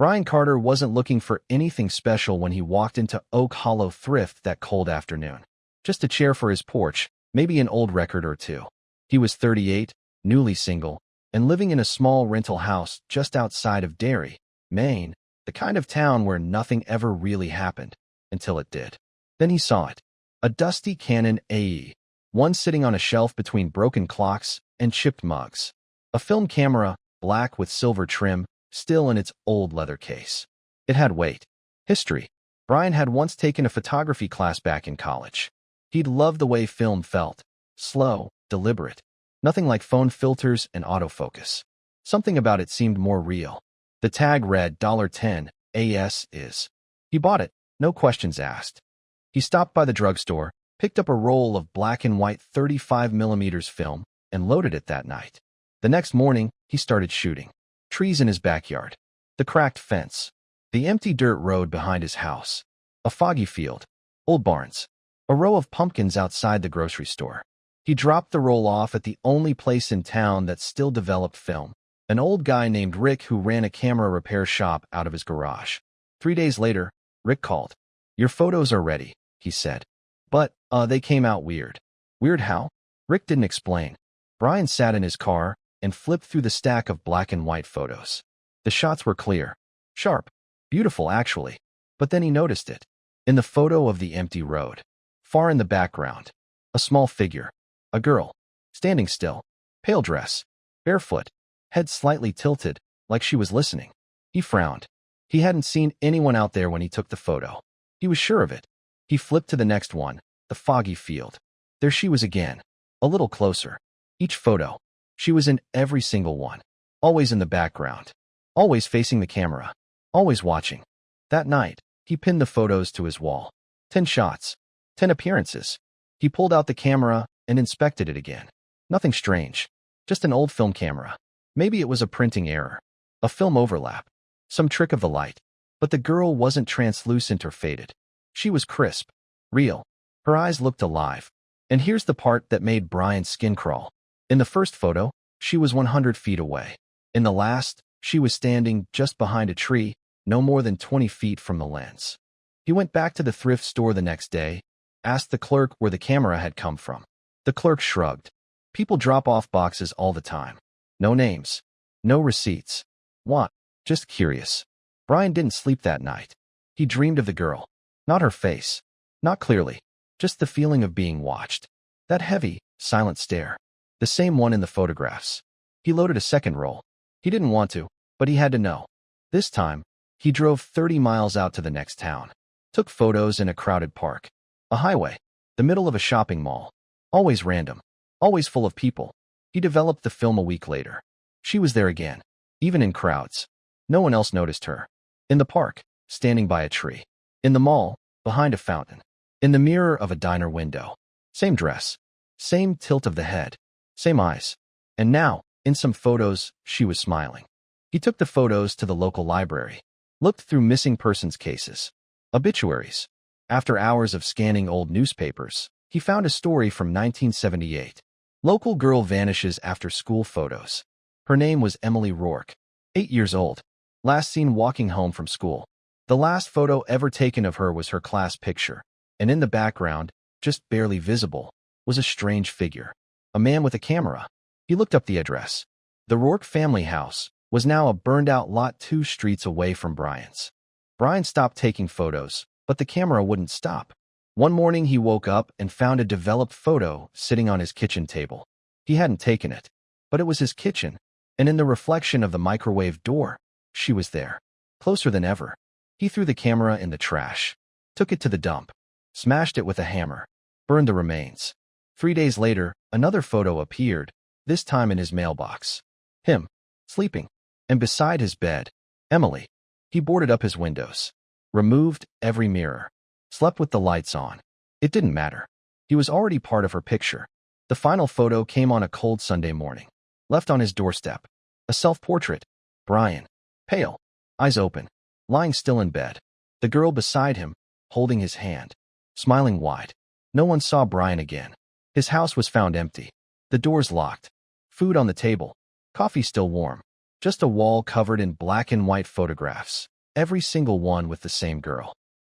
Brian Carter wasn't looking for anything special when he walked into Oak Hollow Thrift that cold afternoon. Just a chair for his porch, maybe an old record or two. He was 38, newly single, and living in a small rental house just outside of Derry, Maine, the kind of town where nothing ever really happened, until it did. Then he saw it. A dusty Canon AE, one sitting on a shelf between broken clocks and chipped mugs. A film camera, black with silver trim, still in its old leather case. It had weight. History. Brian had once taken a photography class back in college. He'd loved the way film felt. Slow, deliberate. Nothing like phone filters and autofocus. Something about it seemed more real. The tag read $10 AS is. He bought it, no questions asked. He stopped by the drugstore, picked up a roll of black and white 35mm film, and loaded it that night. The next morning, he started shooting. Trees in his backyard. The cracked fence. The empty dirt road behind his house. A foggy field. Old barns. A row of pumpkins outside the grocery store. He dropped the roll off at the only place in town that still developed film. An old guy named Rick who ran a camera repair shop out of his garage. 3 days later, Rick called. "Your photos are ready," he said. "But, they came out weird." "Weird how?" Rick didn't explain. Brian sat in his car and flipped through the stack of black and white photos. The shots were clear. Sharp. Beautiful, actually. But then he noticed it. In the photo of the empty road. Far in the background. A small figure. A girl. Standing still. Pale dress. Barefoot. Head slightly tilted, like she was listening. He frowned. He hadn't seen anyone out there when he took the photo. He was sure of it. He flipped to the next one, the foggy field. There she was again. A little closer. Each photo. She was in every single one. Always in the background. Always facing the camera. Always watching. That night, he pinned the photos to his wall. 10 shots. 10 appearances. He pulled out the camera and inspected it again. Nothing strange. Just an old film camera. Maybe it was a printing error. A film overlap. Some trick of the light. But the girl wasn't translucent or faded. She was crisp. Real. Her eyes looked alive. And here's the part that made Brian's skin crawl. In the first photo, she was 100 feet away. In the last, she was standing just behind a tree, no more than 20 feet from the lens. He went back to the thrift store the next day, asked the clerk where the camera had come from. The clerk shrugged. People drop off boxes all the time. No names. No receipts. What? Just curious. Brian didn't sleep that night. He dreamed of the girl. Not her face. Not clearly. Just the feeling of being watched. That heavy, silent stare. The same one in the photographs. He loaded a second roll. He didn't want to, but he had to know. This time, he drove 30 miles out to the next town. Took photos in a crowded park. A highway. The middle of a shopping mall. Always random. Always full of people. He developed the film a week later. She was there again. Even in crowds. No one else noticed her. In the park, standing by a tree. In the mall, behind a fountain. In the mirror of a diner window. Same dress. Same tilt of the head. Same eyes. And now, in some photos, she was smiling. He took the photos to the local library. Looked through missing persons cases. Obituaries. After hours of scanning old newspapers, he found a story from 1978. Local girl vanishes after school photos. Her name was Emily Rourke. 8 years old. Last seen walking home from school. The last photo ever taken of her was her class picture. And in the background, just barely visible, was a strange figure. A man with a camera. He looked up the address. The Rourke family house was now a burned-out lot 2 streets away from Brian's. Brian stopped taking photos, but the camera wouldn't stop. One morning he woke up and found a developed photo sitting on his kitchen table. He hadn't taken it, but it was his kitchen, and in the reflection of the microwave door, she was there, closer than ever. He threw the camera in the trash, took it to the dump, smashed it with a hammer, burned the remains. 3 days later, another photo appeared, this time in his mailbox. Him, sleeping, and beside his bed, Emily. He boarded up his windows, removed every mirror, slept with the lights on. It didn't matter. He was already part of her picture. The final photo came on a cold Sunday morning, left on his doorstep. A self-portrait. Brian, pale, eyes open, lying still in bed. The girl beside him, holding his hand, smiling wide. No one saw Brian again. His house was found empty. The doors locked. Food on the table. Coffee still warm. Just a wall covered in black and white photographs, every single one with the same girl.